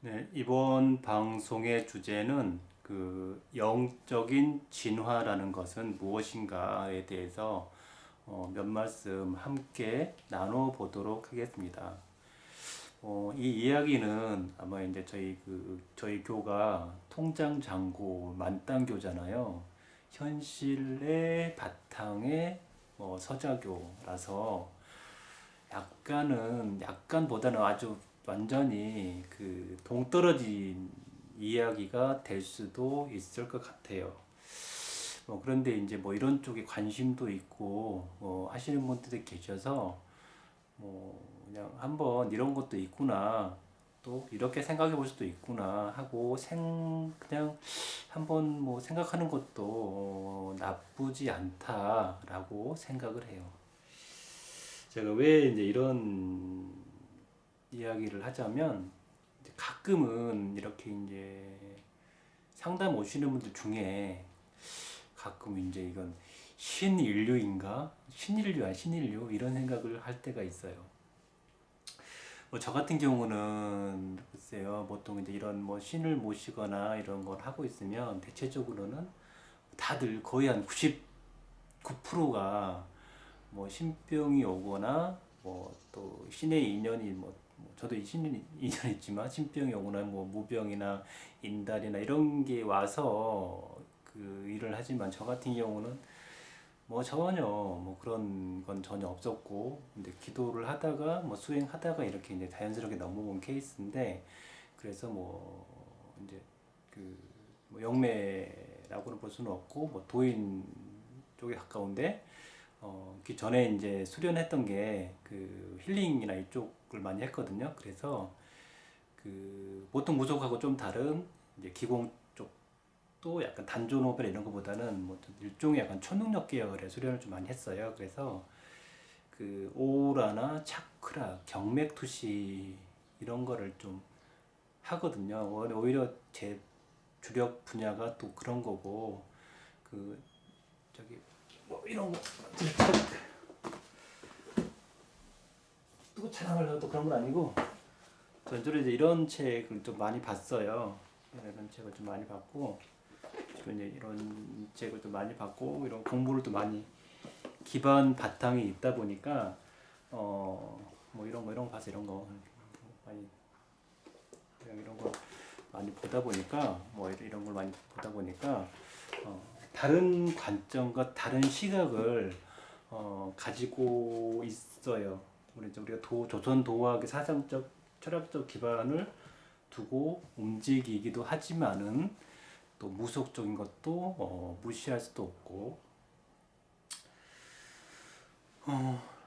네, 이번 방송의 주제는 영적인 진화라는 것은 무엇인가에 대해서 몇 말씀 함께 나눠보도록 하겠습니다. 이 이야기는 아마 이제 저희 교가 통장장고 만땅교잖아요. 현실의 바탕의 서자교라서 약간보다는 아주 완전히 동떨어진 이야기가 될 수도 있을 것 같아요. 그런데 이제 이런 쪽에 관심도 있고 하시는 분들이 계셔서 그냥 한번 이런 것도 있구나, 또 이렇게 생각해 볼 수도 있구나 하고 그냥 한번 생각하는 것도 나쁘지 않다라고 생각을 해요. 제가 왜 이제 이런 이야기를 하자면, 이제 가끔은 이렇게 이제 상담 오시는 분들 중에 가끔 이제 이건 신인류인가? 신인류야, 신인류? 이런 생각을 할 때가 있어요. 저 같은 경우는 글쎄요, 보통 이제 이런 신을 모시거나 이런 걸 하고 있으면 대체적으로는 다들 거의 한 99%가 신병이 오거나 또 신의 인연이 저도 이 신의 인연이 있지만 신병이 오거나 무병이나 인달이나 이런 게 와서 그 일을 하지만, 저 같은 경우는 전혀 그런 건 전혀 없었고, 근데 기도를 하다가 수행하다가 이렇게 이제 자연스럽게 넘어온 케이스인데, 그래서 이제 영매라고는 볼 수는 없고 도인 쪽에 가까운데, 그 전에 이제 수련했던 게 힐링이나 이쪽을 많이 했거든요. 그래서 보통 무속하고 좀 다른 이제 기공 쪽도 약간 단조노벨 이런 것보다는 일종의 약간 초능력 계열의 수련을 좀 많이 했어요. 그래서 오라나 차크라, 경맥 투시 이런 거를 좀 하거든요. 오히려 제 주력 분야가 또 그런 거고, 그 저기 이런 거 또 자랑하려고 또 그런 건 아니고, 전주로 이제 이런 책을 좀 많이 봤어요. 이런 책을 좀 많이 봤고, 주로 이제 이런 책을 좀 많이 봤고, 이런 공부를 또 많이 기반 바탕이 있다 보니까 이런 거 봐서 많이 이런 거 많이 보다 보니까 이런 걸 많이 보다 보니까 다른 관점과 다른 시각을 가지고 있어요. 우리가 조선 도학의 사상적 철학적 기반을 두고 움직이기도 하지만은, 또 무속적인 것도 무시할 수도 없고,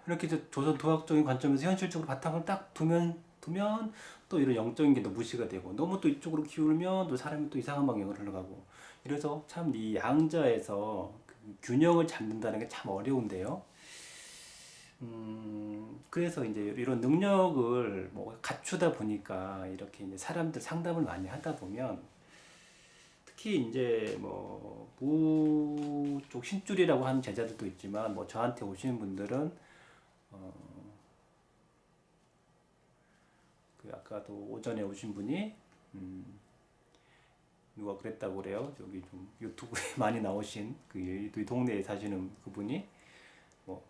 이렇게 이제 조선 도학적인 관점에서 현실적으로 바탕을 딱 두면 또 이런 영적인 게 또 무시가 되고, 너무 또 이쪽으로 기울면 또 사람이 또 이상한 방향으로 흘러가고, 이래서 참 이 양자에서 균형을 잡는다는 게 참 어려운데요. 그래서 이제 이런 능력을 갖추다 보니까 이렇게 이제 사람들 상담을 많이 하다 보면, 특히 이제 무쪽 신줄이라고 하는 제자들도 있지만, 저한테 오시는 분들은 아까도 오전에 오신 분이 누가 그랬다고 그래요. 저기 좀 유튜브에 많이 나오신 그 동네에 사시는 그분이 뭐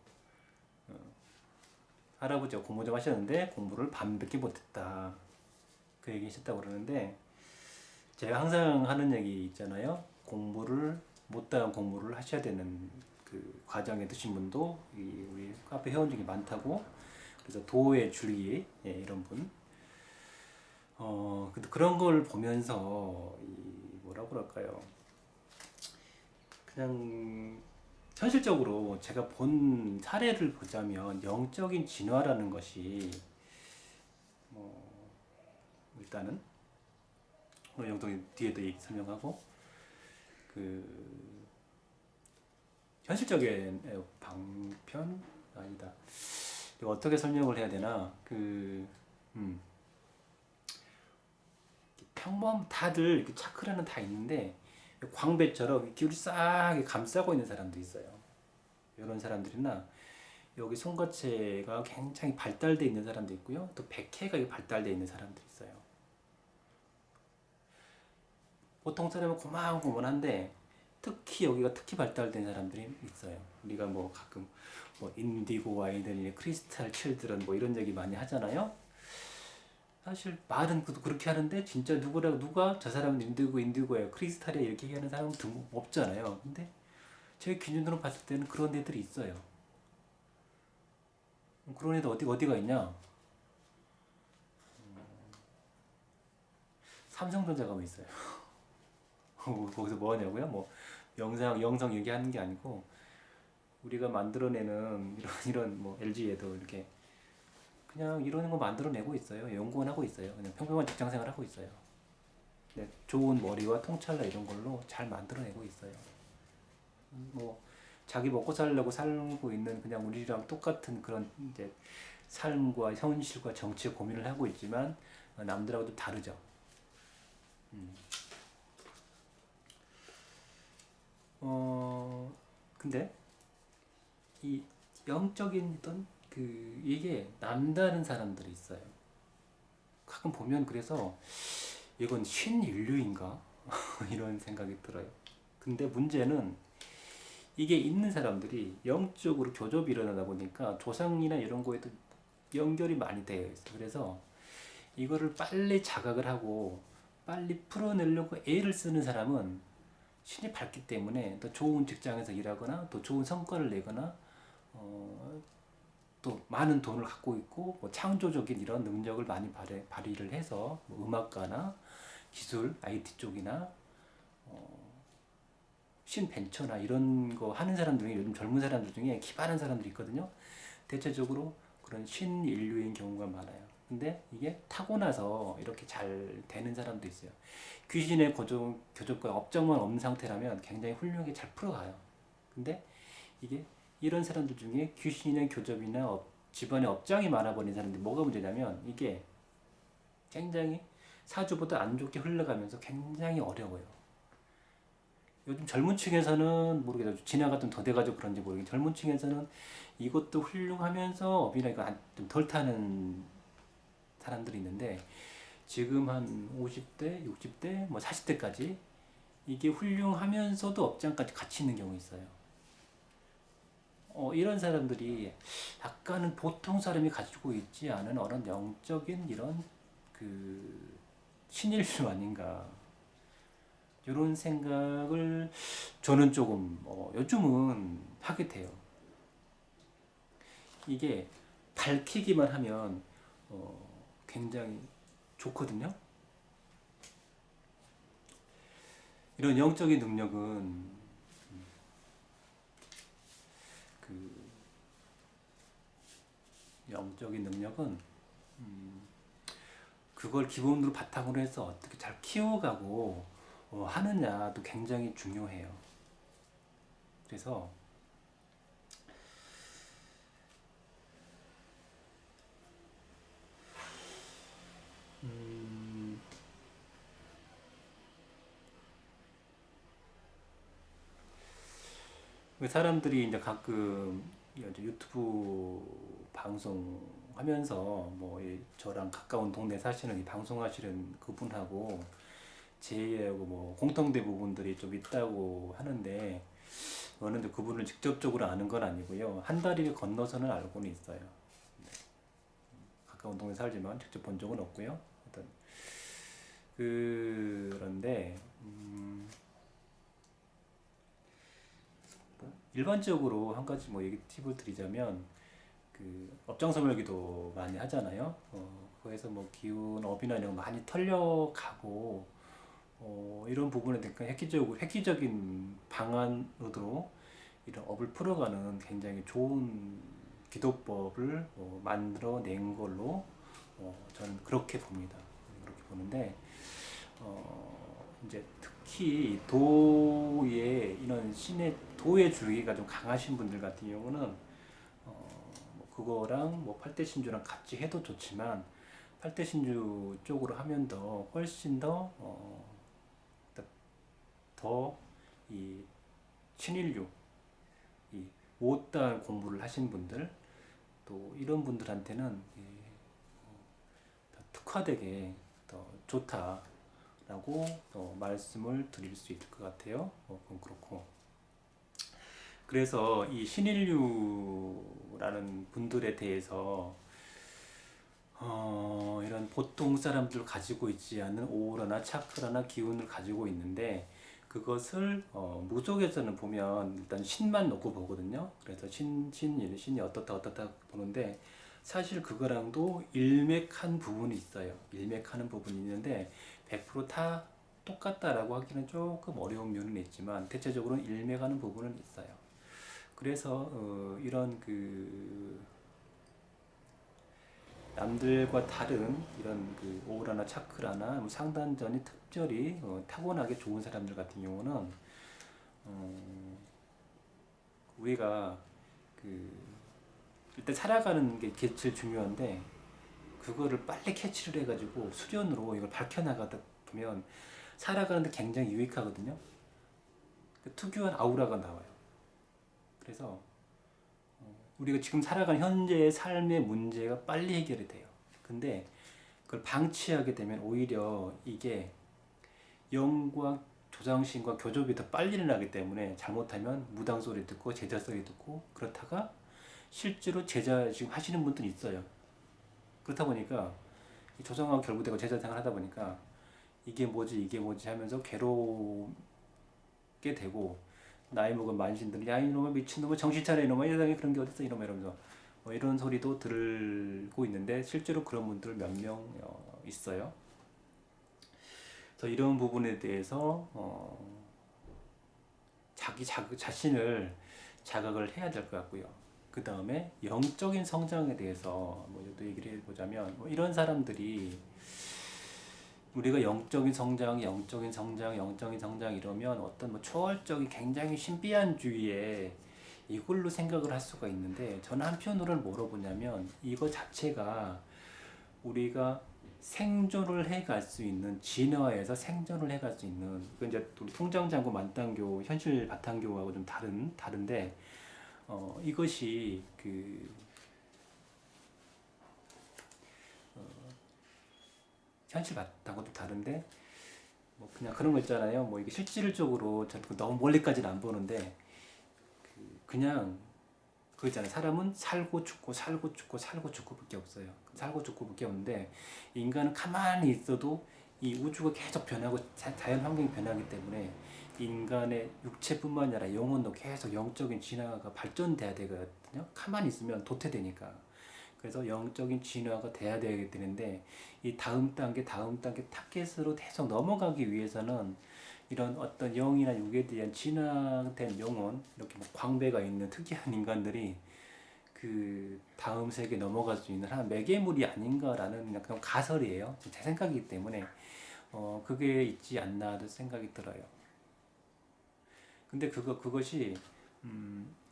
할아버지가 공부 좀 하셨는데 공부를 반밖에 못했다, 그 얘기 하셨다고 그러는데, 제가 항상 하는 얘기 있잖아요. 공부를 못다한 공부를 하셔야 되는 그 과정에 드신 분도 우리 카페 회원 중에 많다고. 그래서 도의 줄기, 예, 이런 분. 근데 그런 걸 보면서 뭐라고 그럴까요? 그냥 현실적으로 제가 본 사례를 보자면, 영적인 진화라는 것이 일단은 영적인 뒤에도 설명하고, 그 현실적인 방편 아니다. 이거 어떻게 설명을 해야 되나? 평범 다들 차크라는 다 있는데, 광배처럼 기울이 싹 감싸고 있는 사람도 있어요. 이런 사람들이나, 여기 손거체가 굉장히 발달되어 있는 사람도 있고요. 또 백회가 발달되어 있는 사람도 있어요. 보통 사람은 고만고만한데 특히 여기가 특히 발달된 사람들이 있어요. 우리가 뭐 가끔 뭐 인디고 아이들이 크리스탈 칠드런 뭐 이런 얘기 많이 하잖아요. 사실 말은 그렇게 하는데 진짜 누가 저 사람은 인디고예요, 크리스탈이야 이렇게 얘기하는 사람은 드문 없잖아요. 근데 제 기준으로 봤을 때는 그런 애들이 있어요. 그런 애들 어디가 있냐? 삼성전자 가면 있어요. 거기서 뭐 하냐고요? 뭐 영상 얘기하는 게 아니고 우리가 만들어내는 이런 뭐 LG에도 이렇게 그냥 이런 거 만들어내고 있어요. 연구원 하고 있어요. 그냥 평범한 직장생활 하고 있어요. 네, 좋은 머리와 통찰력 이런 걸로 잘 만들어내고 있어요. 뭐 자기 먹고 살려고 살고 있는 그냥 우리랑 똑같은 그런 이제 삶과 현실과 정치에 고민을 하고 있지만 남들하고도 다르죠. 음. 근데 이 영적인 어떤 이게 남다른 사람들이 있어요. 가끔 보면 그래서 이건 신인류인가 이런 생각이 들어요. 근데 문제는 이게 있는 사람들이 영적으로 교접이 일어나다 보니까 조상이나 이런 거에도 연결이 많이 되어 있어요. 그래서 이거를 빨리 자각을 하고 빨리 풀어내려고 애를 쓰는 사람은 신이 밝기 때문에 더 좋은 직장에서 일하거나 또 좋은 성과를 내거나 어, 또 많은 돈을 갖고 있고 뭐 창조적인 이런 능력을 많이 발휘를 해서 뭐 음악가나 기술, IT 쪽이나 신벤처나 이런 거 하는 사람들 중에 요즘 젊은 사람들 중에 기발한 사람들이 있거든요. 대체적으로 그런 신인류인 경우가 많아요. 근데 이게 타고나서 이렇게 잘 되는 사람도 있어요. 귀신의 교접과 업적만 없는 상태라면 굉장히 훌륭하게 잘 풀어가요. 근데 이게 이런 사람들 중에 귀신의 교접이나 집안에 업장이 많아버린 사람들이 뭐가 문제냐면 이게 굉장히 사주보다 안 좋게 흘러가면서 굉장히 어려워요. 요즘 젊은 층에서는 모르겠어요. 지나가 좀 더 돼가지고 그런지 모르겠는데 젊은 층에서는 이것도 훌륭하면서 업이나 이거 좀 덜 타는 사람들이 있는데 지금 한 50대, 60대, 뭐 40대까지 이게 훌륭하면서도 업장까지 같이 있는 경우 있어요. 이런 사람들이 약간은 보통 사람이 가지고 있지 않은 어떤 영적인 이런 그 신일수 아닌가 이런 생각을 저는 조금 요즘은 하게 돼요. 이게 밝히기만 하면 굉장히 좋거든요. 이런 영적인 능력은 그 영적인 능력은 그걸 기본으로 바탕으로 해서 어떻게 잘 키워가고 하느냐도 굉장히 중요해요. 그래서 음, 사람들이 이제 가끔 이제 유튜브 방송하면서 뭐 저랑 가까운 동네 사시는 이 방송하시는 그분하고 제하고 뭐 공통된 부분들이 좀 있다고 하는데 저는 그분을 직접적으로 아는 건 아니고요. 한 다리를 건너서는 알고는 있어요. 가까운 동네 살지만 직접 본 적은 없고요. 일단 그런데 일반적으로 한 가지 뭐 얘기 팁을 드리자면 업장소멸기도 많이 하잖아요. 그래서 뭐 기운, 업이나 이런 거 많이 털려가고 이런 부분에 대한 획기적인 방안으로 이런 업을 풀어가는 굉장히 좋은 기도법을 만들어낸 걸로 저는 그렇게 봅니다. 그렇게 보는데 이제 특히 도의 이런 신의 도의 줄기가 좀 강하신 분들 같은 경우는 뭐 그거랑 뭐 팔대신주랑 같이 해도 좋지만 팔대신주 쪽으로 하면 더 훨씬 더 이 신인류 이 5단 공부를 하신 분들 또 이런 분들한테는 더 특화되게 더 좋다 라고 말씀을 드릴 수 있을 것 같아요. 그건 그렇고. 그래서 이 신인류라는 분들에 대해서 이런 보통 사람들 가지고 있지 않은 오라나 차크라나 기운을 가지고 있는데 그것을 무속에서는 보면 일단 신만 놓고 보거든요. 그래서 신이 어떻다 보는데 사실 그거랑도 일맥한 부분이 있어요. 일맥하는 부분이 있는데 100%다 똑같다라고 하기는 조금 어려운 면은 있지만 대체적으로는 일맥하는 부분은 있어요. 그래서 이런 그 남들과 다른 이런 그 오라나 차크라나 뭐 상단전이 특별히 타고나게 좋은 사람들 같은 경우는 우리가 그 일단 살아가는 게 제일 중요한데 그거를 빨리 캐치를 해가지고 수련으로 이걸 밝혀나가다 보면 살아가는데 굉장히 유익하거든요. 그 특유한 아우라가 나와요. 그래서 우리가 지금 살아가는 현재의 삶의 문제가 빨리 해결이 돼요. 근데 그걸 방치하게 되면 오히려 이게 영과 조상신과 교접이 더 빨리 일어나기 때문에 잘못하면 무당 소리 듣고 제자 소리 듣고 그렇다가 실제로 제자 지금 하시는 분들이 있어요. 그렇다 보니까 조상하고 결부되고 제자 생활 하다 보니까 이게 뭐지 하면서 괴롭게 되고 나이 먹은 만신들이 야 이놈아 미친놈아 정신 차려 이놈아 이 세상에 그런 게 어딨어 이러면서 이런 소리도 들고 있는데 실제로 그런 분들 몇 명 있어요. 그래서 이런 부분에 대해서 자신을 자각을 해야 될 것 같고요. 그 다음에 영적인 성장에 대해서 또 얘기를 해보자면 이런 사람들이 우리가 영적인 성장 이러면 어떤 초월적인 굉장히 신비한 주의에 이걸로 생각을 할 수가 있는데 저는 한편으로는 뭐로 보냐면 이거 자체가 우리가 생존을 해갈 수 있는 진화에서 생존을 해갈 수 있는 그 이제 우리 통장장구 만땅교 현실 바탕교하고 좀 다른데 이것이 그 현실 바탕하고도 다른데 뭐 그냥 그런 거 있잖아요. 뭐 이게 실질적으로 저는 너무 멀리까지는 안 보는데 그냥 그 있잖아요. 사람은 살고 죽고 살고 죽고 살고 죽고밖에 없어요. 살고 죽고밖에 없는데 인간은 가만히 있어도 이 우주가 계속 변하고 자연 환경이 변하기 때문에 인간의 육체뿐만 아니라 영혼도 계속 영적인 진화가 발전돼야 되거든요. 가만히 있으면 도태되니까. 그래서 영적인 진화가 돼야 되게 되는데 이 다음 단계 타겟으로 계속 넘어가기 위해서는 이런 어떤 영이나 육에 대한 진화된 영혼 이렇게 뭐 광배가 있는 특이한 인간들이 그 다음 세계에 넘어갈 수 있는 하나 매개물이 아닌가라는 약간 가설이에요. 제 생각이기 때문에 그게 있지 않나 생각이 들어요. 근데 그것이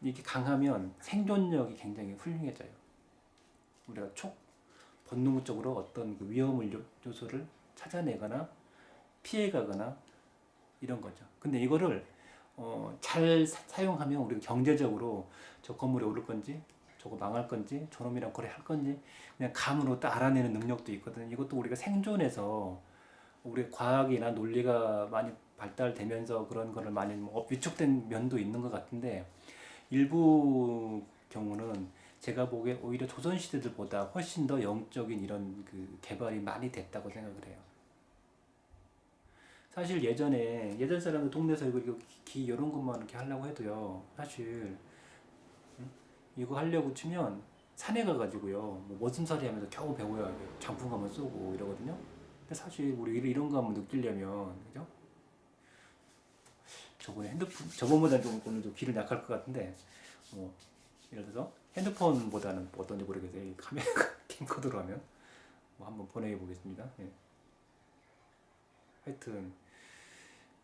이게 강하면 생존력이 굉장히 훌륭해져요. 우리가 본능적으로 어떤 그 위험 요소를 찾아내거나 피해가거나 이런 거죠. 근데 이거를 잘 사용하면 우리가 경제적으로 저 건물이 오를 건지 저거 망할 건지 저놈이랑 거래할 건지 그냥 감으로 딱 알아내는 능력도 있거든요. 이것도 우리가 생존에서 우리 과학이나 논리가 많이 발달되면서 그런 거를 많이 위축된 면도 있는 것 같은데 일부 경우는 제가 보기에 오히려 조선시대들보다 훨씬 더 영적인 이런 그 개발이 많이 됐다고 생각을 해요. 사실 예전 사람들 동네에서 이거 기 이런 것만 이렇게 하려고 해도요. 사실 이거 하려고 치면 산에 가가지고요. 뭐 머슴살이 하면서 겨우 배워야 돼요. 장풍 한번 쏘고 이러거든요. 근데 사실 우리 이런 거 한번 느끼려면 그죠? 저번에 저번보다 좀 오늘 좀 귀를 약할 것 같은데 예를 들어서 핸드폰보다는 어떤지 모르겠어요. 이 카메라가 캠코더로 하면 한번 보내 보겠습니다. 예. 하여튼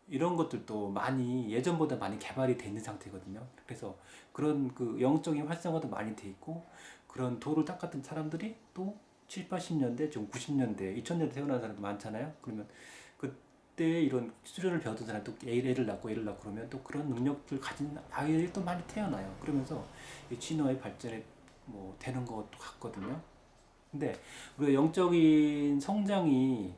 이런 것들도 많이 예전보다 많이 개발이 돼 있는 상태거든요. 그래서 그런 그 영적인 활성화도 많이 돼 있고 그런 돌을 닦았던 사람들이 또 7, 80년대, 좀 90년대, 2000년대 태어난 사람도 많잖아요. 그러면 그때 이런 수련을 배웠던 사람이 또 애를 낳고 그러면 또 그런 능력들 가진 아이들이 또 많이 태어나요. 그러면서 이 진화의 발전에 되는 것도 같거든요. 근데 우리가 영적인 성장이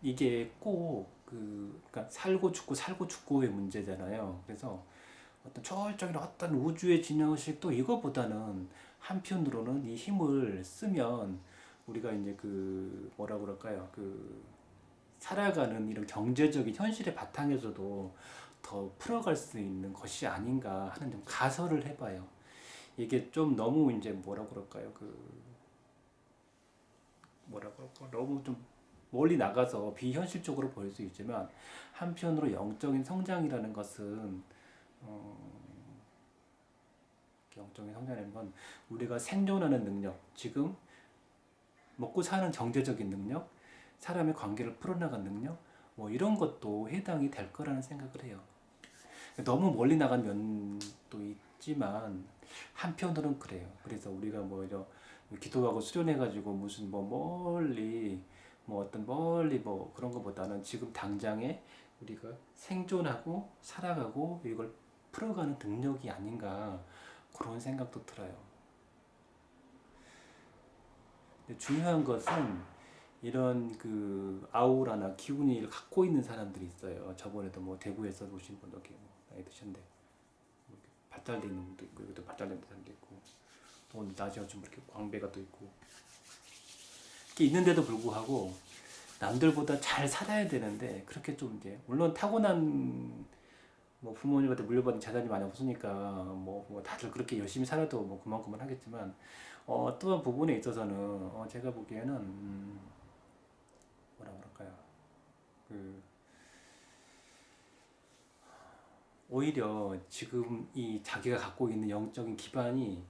이게 꼭 그러니까 살고 죽고 살고 죽고의 문제잖아요. 그래서 어떤 초월적인 어떤 우주의 진영식도 이거보다는 한편으로는 이 힘을 쓰면 우리가 이제 그 뭐라 그럴까요? 그 살아가는 이런 경제적인 현실의 바탕에서도 더 풀어갈 수 있는 것이 아닌가 하는 좀 가설을 해봐요. 이게 좀 너무 이제 뭐라 그럴까요? 그 뭐라 그럴까? 너무 좀 멀리 나가서 비현실적으로 보일 수 있지만 한편으로 영적인 성장이라는 것은 어, 영적인 성장이라는 건 우리가 생존하는 능력, 지금 먹고 사는 경제적인 능력, 사람의 관계를 풀어나가는 능력, 뭐 이런 것도 해당이 될 거라는 생각을 해요. 너무 멀리 나간 면도 있지만 한편으로는 그래요. 그래서 우리가 뭐 이런 기도하고 수련해가지고 무슨 뭐 멀리 뭐 어떤 멀리 뭐 그런 것보다는 지금 당장에 우리가 생존하고 살아가고 이걸 풀어가는 능력이 아닌가 그런 생각도 들어요. 근데 중요한 것은 이런 그 아우라나 기운을 갖고 있는 사람들이 있어요. 저번에도 뭐 대구에서 오신 분도 이렇게 뭐 나이 드셨는데 뭐 발달돼 있는 분도 있고 여기도 발달된 사람도 있고 또 오늘 낮에 좀 이렇게 광배가 또 있고 이렇게 있는데도 불구하고 남들보다 잘 살아야 되는데 그렇게 좀 이제 물론 타고난 뭐 부모님한테 물려받은 재산이 많이 없으니까 뭐 다들 그렇게 열심히 살아도 뭐 그만큼은 하겠지만 어떠한 부분에 있어서는 제가 보기에는 뭐라 그럴까요? 그 오히려 지금 이 자기가 갖고 있는 영적인 기반이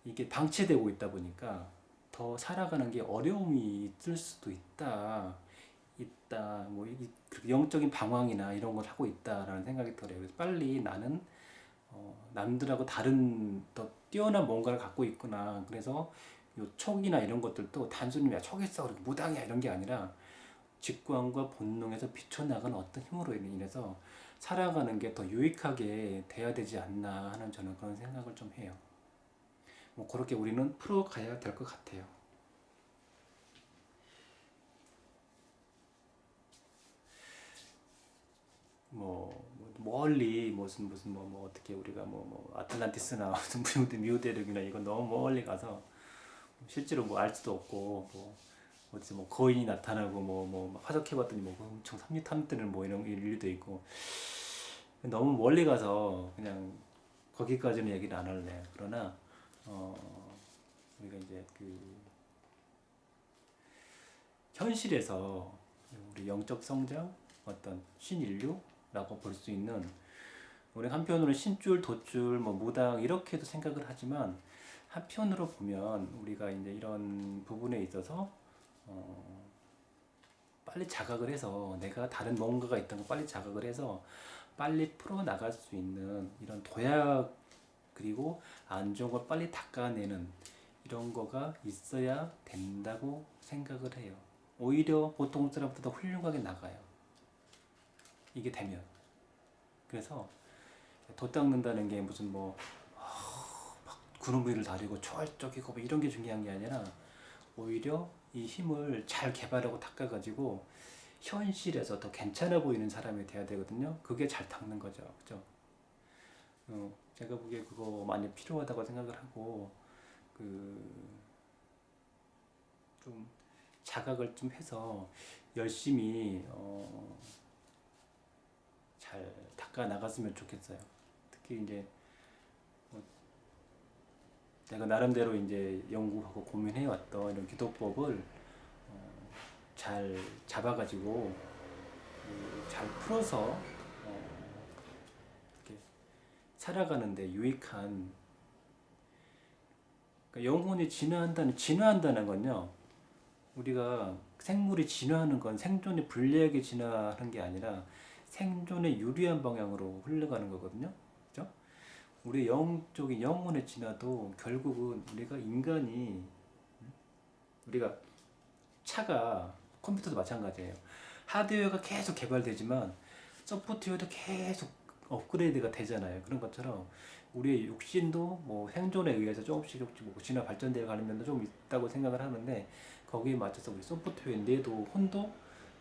이게 방치되고 있다 보니까 더 살아가는 게 어려움이 있을 수도 있다. 뭐 영적인 방황이나 이런 걸 하고 있다라는 생각이 들어요. 그래서 빨리 나는 남들하고 다른 더 뛰어난 뭔가를 갖고 있구나. 그래서 요 촉이나 이런 것들도 단순히 야 촉했어, 그리고 무당이야 이런 게 아니라 직관과 본능에서 비춰나가는 어떤 힘으로 인해서 살아가는 게 더 유익하게 돼야 되지 않나 하는 저는 그런 생각을 좀 해요. 뭐 그렇게 우리는 풀어가야 될 것 같아요. 멀리 무슨 뭐 어떻게 우리가 뭐 아틀란티스나 무슨 미우대륙이나 이건 너무 멀리 가서 실제로 뭐 알 수도 없고 뭐 어디서 뭐 거인이 나타나고 뭐 화석해봤더니 뭐 엄청 3m 뭐 이런 일도 있고 너무 멀리 가서 그냥 거기까지는 얘기를 안 할래. 그러나 어 우리가 이제 그 현실에서 우리 영적 성장 어떤 신인류라고 볼 수 있는 우리 한편으로는 신줄, 돛줄, 뭐 무당 이렇게도 생각을 하지만 한편으로 보면 우리가 이제 이런 부분에 있어서 어 빨리 자각을 해서 내가 다른 뭔가가 있다는 걸 빨리 자각을 해서 빨리 풀어 나갈 수 있는 이런 도약 그리고 안 좋은 걸 빨리 닦아내는 이런 거가 있어야 된다고 생각을 해요. 오히려 보통 사람보다 훌륭하게 나가요. 이게 되면. 그래서 돛 닦는다는 게 무슨 뭐 구름 위를 다리고 초월적이고 뭐 이런 게 중요한 게 아니라 오히려 이 힘을 잘 개발하고 닦아가지고 현실에서 더 괜찮아 보이는 사람이 돼야 되거든요. 그게 잘 닦는 거죠. 그죠? 제가 보기에 그거 많이 필요하다고 생각을 하고 그 좀 자각을 좀 해서 열심히 잘 닦아 나갔으면 좋겠어요. 특히 이제 뭐 내가 나름대로 이제 연구하고 고민해 왔던 이런 기도법을 잘 잡아가지고 잘 풀어서 이렇게 살아가는데 유익한 그러니까 영혼이 진화한다는 건요. 우리가 생물이 진화하는 건 생존에 불리하게 진화하는 게 아니라 생존에 유리한 방향으로 흘러가는 거거든요. 그죠? 우리 영적인 영혼의 진화도 결국은 우리가 차가 컴퓨터도 마찬가지예요. 하드웨어가 계속 개발되지만 소프트웨어도 계속 업그레이드가 되잖아요. 그런 것처럼 우리의 육신도 뭐 생존에 의해서 조금씩 뭐 진화 발전되어 가는 면도 좀 있다고 생각을 하는데 거기에 맞춰서 우리 소프트웨어 뇌도 혼도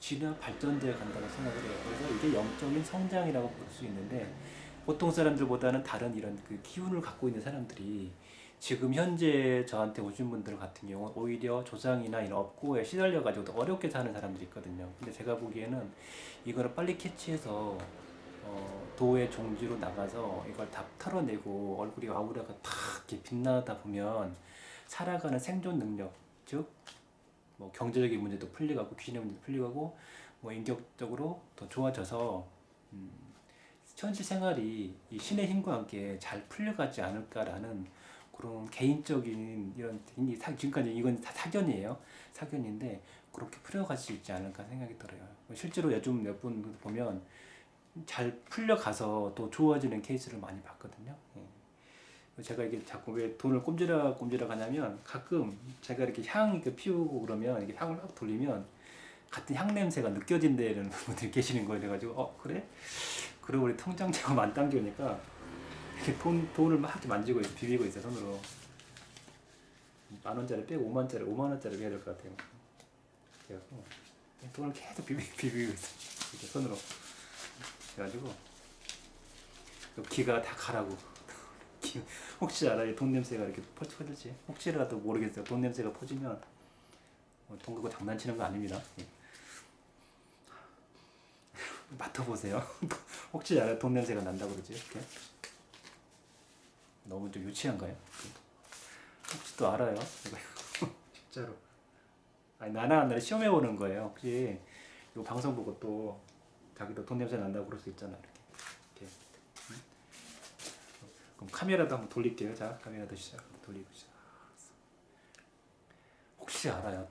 진화 발전되어 간다고 생각을 해요. 그래서 이게 영적인 성장이라고 볼 수 있는데 보통 사람들보다는 다른 이런 그 기운을 갖고 있는 사람들이 지금 현재 저한테 오신 분들 같은 경우는 오히려 조상이나 이런 업고에 시달려 가지고 더 어렵게 사는 사람들이 있거든요. 근데 제가 보기에는 이거를 빨리 캐치해서 도의 종지로 나가서 이걸 다 털어내고 얼굴이 아우라가 탁 이렇게 빛나다 보면 살아가는 생존 능력, 즉 뭐 경제적인 문제도 풀려가고 귀신의 문제도 풀려가고 뭐 인격적으로 더 좋아져서 음, 현실 생활이 이 신의 힘과 함께 잘 풀려가지 않을까라는 그런 개인적인 이런 지금까지 이건 다 사견이에요. 사견인데 그렇게 풀려갈 수 있지 않을까 생각이 들어요. 실제로 요즘 몇 분 보면 잘 풀려가서 또 좋아지는 케이스를 많이 봤거든요. 예. 제가 이게 자꾸 왜 돈을 꼼지락 하냐면 가끔 제가 이렇게 향 이렇게 피우고 그러면 이렇게 향을 막 돌리면 같은 향 냄새가 느껴진다는 분들이 계시는 거예요. 그래가지고 그래? 그리고 우리 통장 제금 안 당겨니까 이렇게 돈을 막 이렇게 만지고 있어, 비비고 있어 손으로. 10,000원짜리 빼고 5만 원짜리 해야 될 것 같아요. 그래갖고 돈을 계속 비비고 있어 이렇게 손으로. 그래가지고 기가 다 가라고. 혹시 알아요? 돈 냄새가 이렇게 퍼질지? 혹시라도 모르겠어요. 돈 냄새가 퍼지면 돈 갖고 장난치는 거 아닙니다. 예. 맡아보세요. 혹시 알아요? 돈 냄새가 난다고 그러지? 이렇게? 너무 좀 유치한가요? 혹시 또 알아요? 진짜로. 아니, 나나 시험해보는 거예요. 혹시 이 방송 보고 또 자기도 돈 냄새 난다고 그럴 수 있잖아. 이렇게. 응? 그럼 카메라도 한번 돌릴게요. 자, 카메라도 돌리고 시작. 혹시 알아요?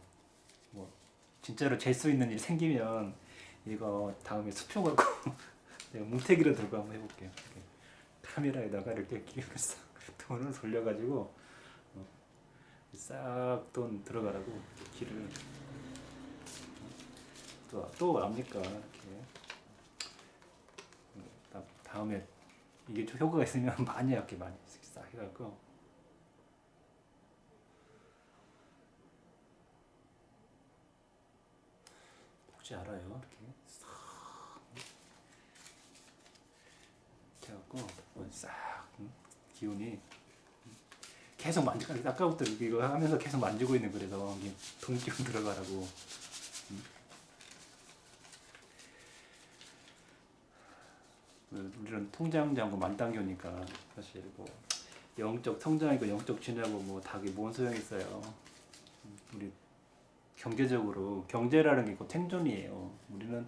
뭐 진짜로 잴 수 있는 일 생기면 이거 다음에 수표 갖고 내가 뭉태기로 들고 한번 해볼게요. 이렇게. 카메라에다가 이렇게 기울여서 돈을 돌려가지고 싹 돈 들어가라고 길을 또 압니까 이렇게. 다음에 이게 좀 효과가 있으면 많이 할게 많이 싹 해갖고 혹시 알아요? 이렇게 싹 해갖고 싹 기운이 계속 만지고 아까부터 이거 하면서 계속 만지고 있는 그래서 이게 돈 기운 들어가라고. 우리는 통장 잔고 만당교니까 사실 뭐 영적 성장이고 영적 진화고 뭐 다 뭔 소용 있어요. 우리 경제적으로 경제라는 게 곧 생존이에요. 우리는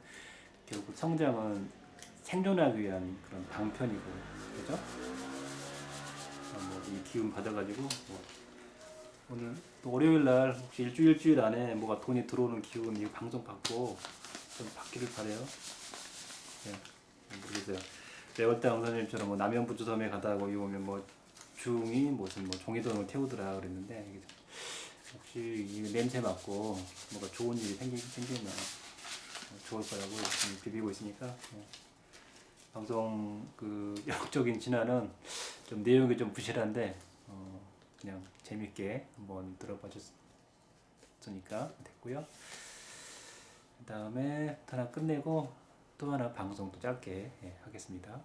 결국 성장은 생존하기 위한 그런 방편이고, 그죠? 뭐이 기운 받아가지고 뭐 오늘 또 월요일 날 혹시 일주일 안에 뭐가 돈이 들어오는 기운 이 방송 받고 좀 받기를 바래요. 네, 모르겠어요. 레월당 선생님처럼 뭐 남양부주섬에 가다가 거기 오면 뭐 중이 무슨 뭐 종이돈을 태우더라 그랬는데 혹시 이 냄새 맡고 뭐가 좋은 일이 생기면 좋을 거라고 비비고 있으니까 방송 그 영적인 진화는 좀 내용이 좀 부실한데 그냥 재밌게 한번 들어봐 줬으니까 됐고요. 그 다음에 하나 끝내고 또 하나 방송 또 짧게 하겠습니다.